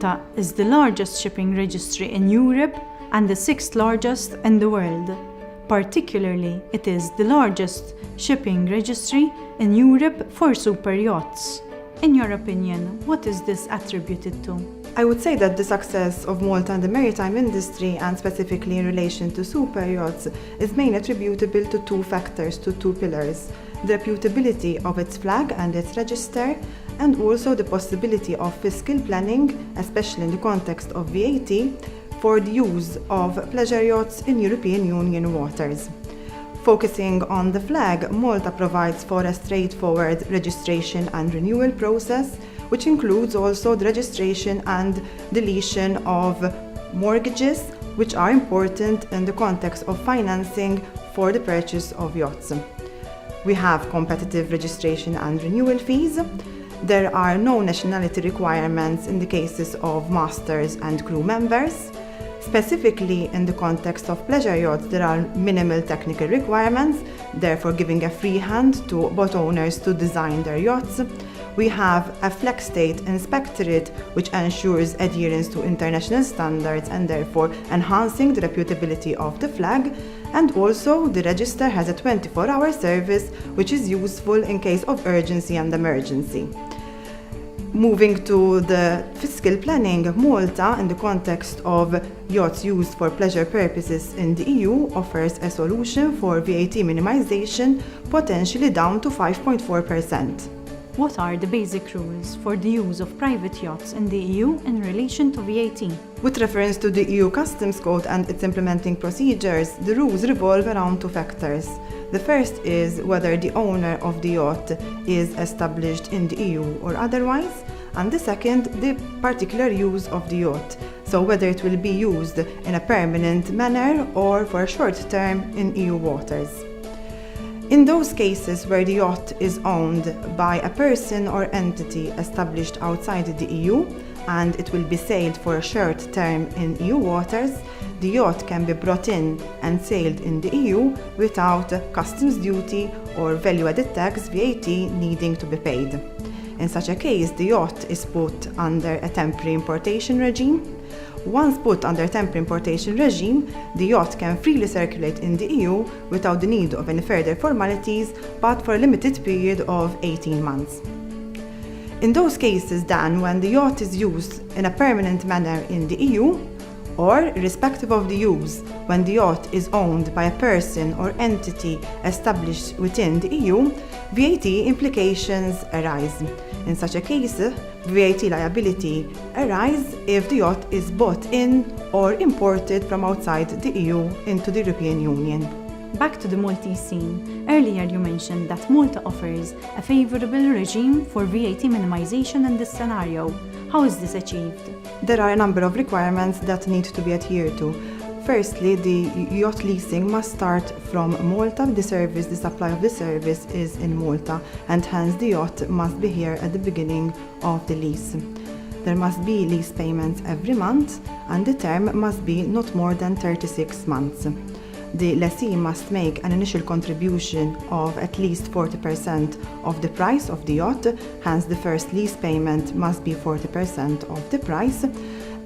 Malta is the largest shipping registry in Europe and the sixth largest in the world. Particularly, it is the largest shipping registry in Europe for super-yachts. In your opinion, what is this attributed to? I would say that the success of Malta and the maritime industry, and specifically in relation to super-yachts, is mainly attributable to two factors, to two pillars: the reputability of its flag and its register, and also the possibility of fiscal planning, especially in the context of VAT, for the use of pleasure yachts in European Union waters. Focusing on the flag, Malta provides for a straightforward registration and renewal process, which includes also the registration and deletion of mortgages, which are important in the context of financing for the purchase of yachts. We have competitive registration and renewal fees. There are no nationality requirements in the cases of masters and crew members. Specifically in the context of pleasure yachts, there are minimal technical requirements, therefore giving a free hand to boat owners to design their yachts. We have a flag state inspectorate, which ensures adherence to international standards and therefore enhancing the reputability of the flag. And also the register has a 24-hour service, which is useful in case of urgency and emergency. Moving to the fiscal planning, Malta, in the context of yachts used for pleasure purposes in the EU, offers a solution for VAT minimization, potentially down to 5.4%. What are the basic rules for the use of private yachts in the EU in relation to VAT? With reference to the EU Customs Code and its implementing procedures, the rules revolve around two factors. The first is whether the owner of the yacht is established in the EU or otherwise, and the second, the particular use of the yacht, so whether it will be used in a permanent manner or for a short term in EU waters. In those cases where the yacht is owned by a person or entity established outside the EU and it will be sailed for a short term in EU waters, the yacht can be brought in and sailed in the EU without customs duty or value-added tax VAT needing to be paid. In such a case, the yacht is put under a temporary importation regime. Once put under temporary importation regime, the yacht can freely circulate in the EU without the need of any further formalities, but for a limited period of 18 months. In those cases then, when the yacht is used in a permanent manner in the EU, or irrespective of the use, when the yacht is owned by a person or entity established within the EU, VAT implications arise. In such a case, VAT liability arises if the yacht is bought in or imported from outside the EU into the European Union. Back to the Maltese scene. Earlier you mentioned that Malta offers a favourable regime for VAT minimization in this scenario. How is this achieved? There are a number of requirements that need to be adhered to. Firstly, the yacht leasing must start from Malta. The supply of the service is in Malta, and hence the yacht must be here at the beginning of the lease. There must be lease payments every month, and the term must be not more than 36 months. The lessee must make an initial contribution of at least 40% of the price of the yacht, hence the first lease payment must be 40% of the price,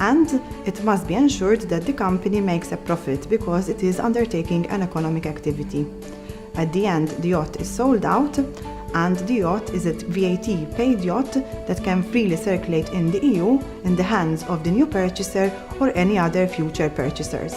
and it must be ensured that the company makes a profit because it is undertaking an economic activity. At the end, the yacht is sold out, and the yacht is a VAT paid yacht that can freely circulate in the EU in the hands of the new purchaser or any other future purchasers.